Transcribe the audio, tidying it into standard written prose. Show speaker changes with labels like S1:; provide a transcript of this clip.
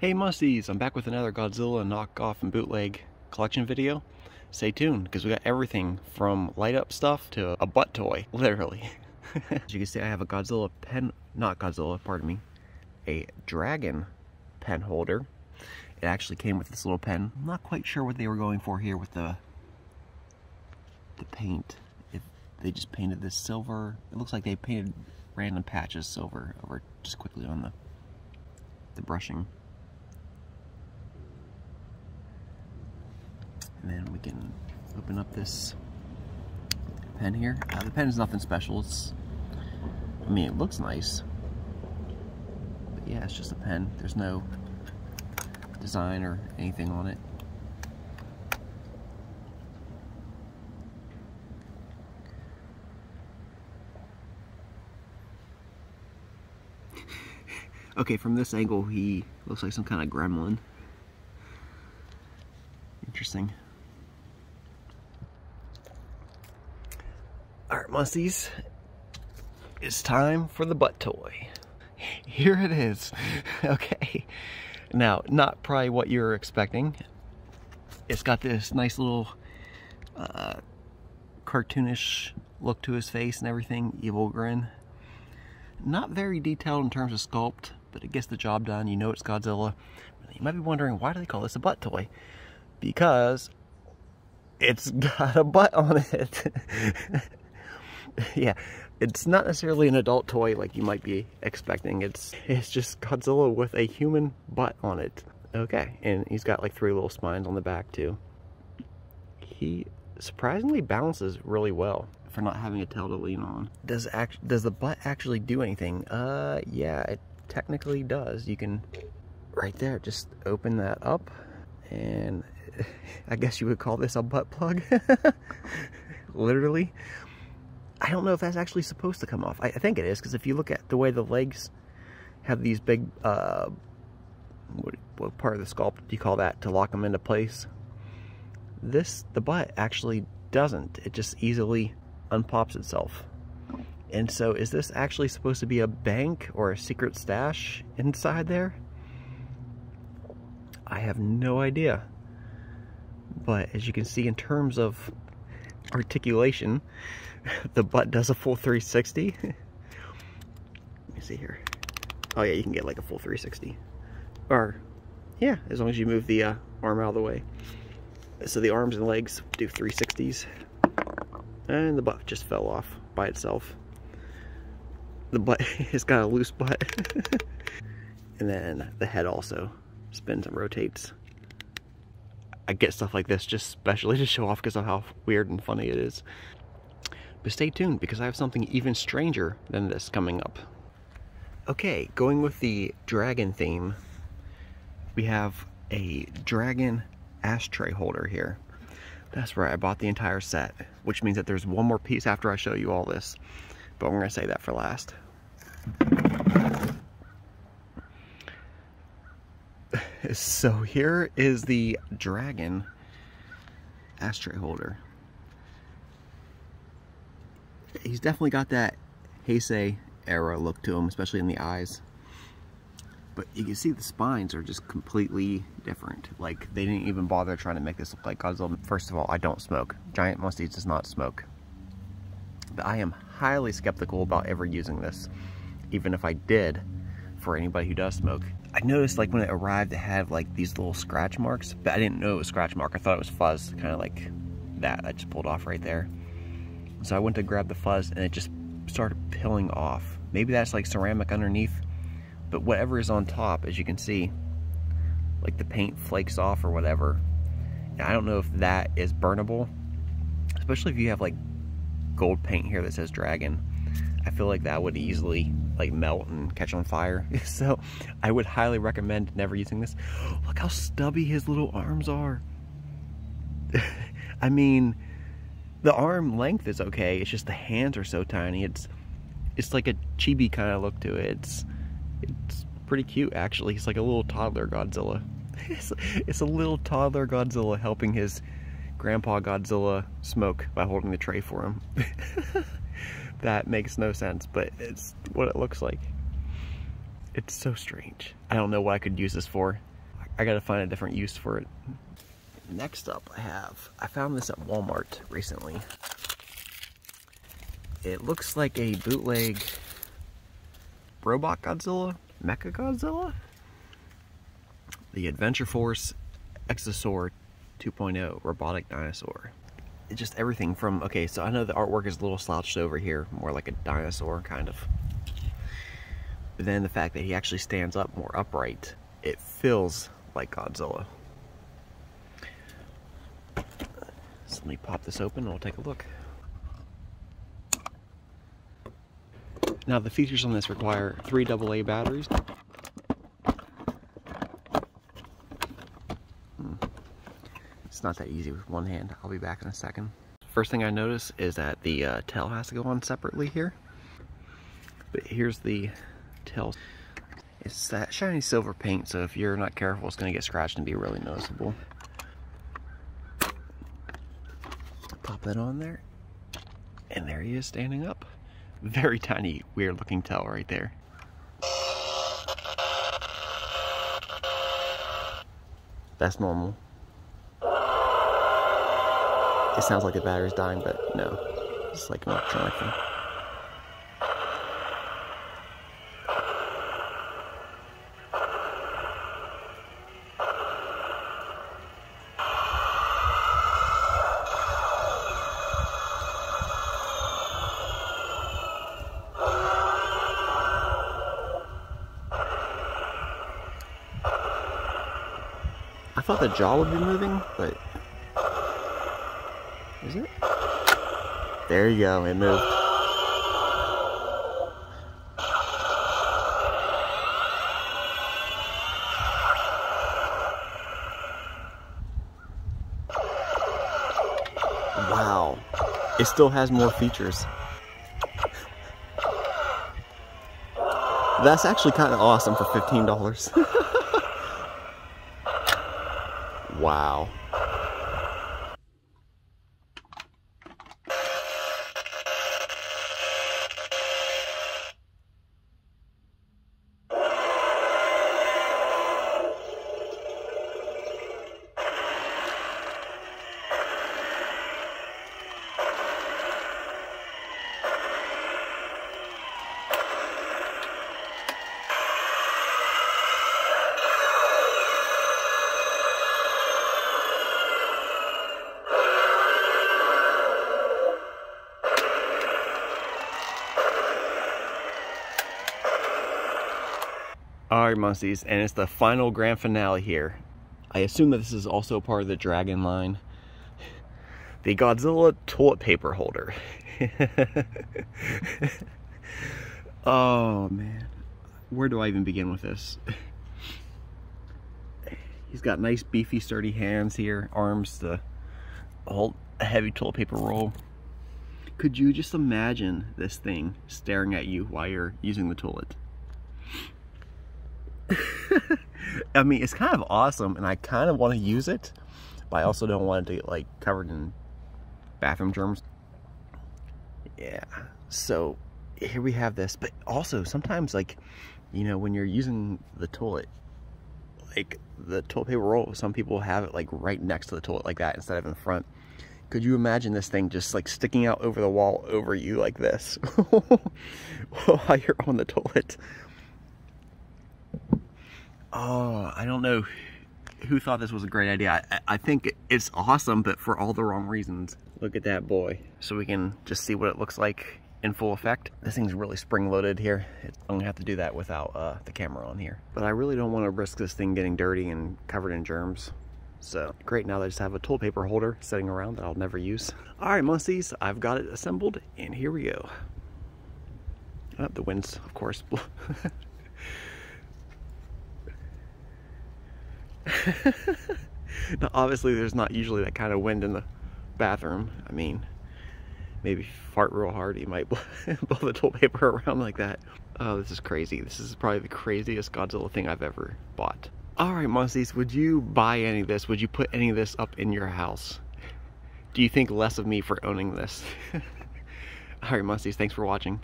S1: Hey Musties, I'm back with another Godzilla knockoff and bootleg collection video. Stay tuned, because we got everything from light up stuff to a butt toy, literally. As you can see, I have a Godzilla pen, not Godzilla, pardon me, a dragon pen holder. It actually came with this little pen. I'm not quite sure what they were going for here with the paint. If they just painted this silver, it looks like they painted random patches silver over just quickly on the brushing. And then we can open up this pen here. The pen is nothing special. I mean, it looks nice. But yeah, it's just a pen. There's no design or anything on it. Okay, from this angle, he looks like some kind of gremlin. Interesting. Alright, Musties, it's time for the butt toy. Here it is. Okay. Now, not probably what you were expecting. It's got this nice little cartoonish look to his face and everything, evil grin. Not very detailed in terms of sculpt, but it gets the job done. You know it's Godzilla. You might be wondering, why do they call this a butt toy? Because it's got a butt on it. Yeah, it's not necessarily an adult toy like you might be expecting. It's just Godzilla with a human butt on it. Okay, and he's got like 3 little spines on the back too. He surprisingly balances really well for not having a tail to lean on. Does the butt actually do anything? Yeah, it technically does. You can, right there, just open that up, and I guess you would call this a butt plug. Literally. I don't know if that's actually supposed to come off. I think it is, because if you look at the way the legs have these big, what part of the sculpt do you call that, to lock them into place? The butt actually doesn't. It just easily unpops itself. And so is this actually supposed to be a bank or a secret stash inside there? I have no idea. But as you can see, in terms of articulation, the butt does a full 360. Let me see here. Oh yeah, you can get like a full 360. Or, yeah, as long as you move the arm out of the way. So the arms and legs do 360s. And the butt just fell off by itself. The butt has got a loose butt. And then the head also spins and rotates. I get stuff like this just specially to show off because of how weird and funny it is. But stay tuned, because I have something even stranger than this coming up. Okay, going with the dragon theme, we have a dragon ashtray holder here. That's right, I bought the entire set, which means that there's one more piece after I show you all this. But we're going to save that for last. So here is the dragon ashtray holder. He's definitely got that Heisei era look to him, especially in the eyes. But you can see the spines are just completely different. Like, they didn't even bother trying to make this look like Godzilla. First of all, I don't smoke. Giant Musties does not smoke. But I am highly skeptical about ever using this, even if I did, for anybody who does smoke. I noticed, like, when it arrived, it had like these little scratch marks, but I didn't know it was scratch mark. I thought it was fuzz, kind of like that I just pulled off right there. So I went to grab the fuzz and it just started peeling off. Maybe that's like ceramic underneath, but whatever is on top, as you can see, like the paint flakes off or whatever. And I don't know if that is burnable, especially if you have like gold paint here that says dragon. I feel like that would easily like melt and catch on fire. So I would highly recommend never using this. Look how stubby his little arms are. I mean, the arm length is okay, it's just the hands are so tiny. It's like a chibi kind of look to it. It's pretty cute, actually. He's like a little toddler Godzilla. It's a little toddler Godzilla helping his grandpa Godzilla smoke by holding the tray for him. That makes no sense, but it's what it looks like. It's so strange. I don't know what I could use this for. I gotta find a different use for it. Next up I found this at Walmart recently. It looks like a bootleg Robot Godzilla, Mecha Godzilla? The Adventure Force Exosaur 2.0 Robotic Dinosaur. It's just everything from, okay, so I know the artwork is a little slouched over here, more like a dinosaur kind of. But then the fact that he actually stands up more upright, it feels like Godzilla. So let me pop this open and we'll take a look. Now the features on this require 3 AA batteries. It's not that easy with one hand. I'll be back in a second. First thing I notice is that the tail has to go on separately here. But here's the tail. It's that shiny silver paint, so if you're not careful, it's going to get scratched and be really noticeable. Pop that on there. And there he is standing up. Very tiny, weird looking tail right there. That's normal. It sounds like the battery's dying, but no. It's like an electronic thing. I thought the jaw would be moving, but is it? There you go, it moved. Wow, it still has more features. That's actually kind of awesome for $15. Wow. Alright, Muncies, and it's the final grand finale here. I assume that this is also part of the Dragon line. The Godzilla toilet paper holder. Oh man, where do I even begin with this? He's got nice beefy sturdy hands here, arms to hold a heavy toilet paper roll. Could you just imagine this thing staring at you while you're using the toilet? I mean, it's kind of awesome, and I kind of want to use it, but I also don't want it to get like covered in bathroom germs. Yeah, so here we have this. But also sometimes, like, you know, when you're using the toilet, like the toilet paper roll, some people have it like right next to the toilet like that instead of in front. Could you imagine this thing just like sticking out over the wall over you like this while you're on the toilet? Oh, I don't know who thought this was a great idea. I think it's awesome, but for all the wrong reasons. Look at that boy. So we can just see what it looks like in full effect. This thing's really spring-loaded here. I'm gonna have to do that without the camera on here. But I really don't want to risk this thing getting dirty and covered in germs. So great, now I just have a toilet paper holder sitting around that I'll never use. All right, Muncies, I've got it assembled, and here we go. Oh, the wind's, of course. Now, obviously there's not usually that kind of wind in the bathroom. I mean, maybe fart real hard, you might blow the toilet paper around like that. Oh, this is crazy. This is probably the craziest Godzilla thing I've ever bought. Alright, Muncies, would you buy any of this? Would you put any of this up in your house? Do you think less of me for owning this? Alright, Muncies, thanks for watching.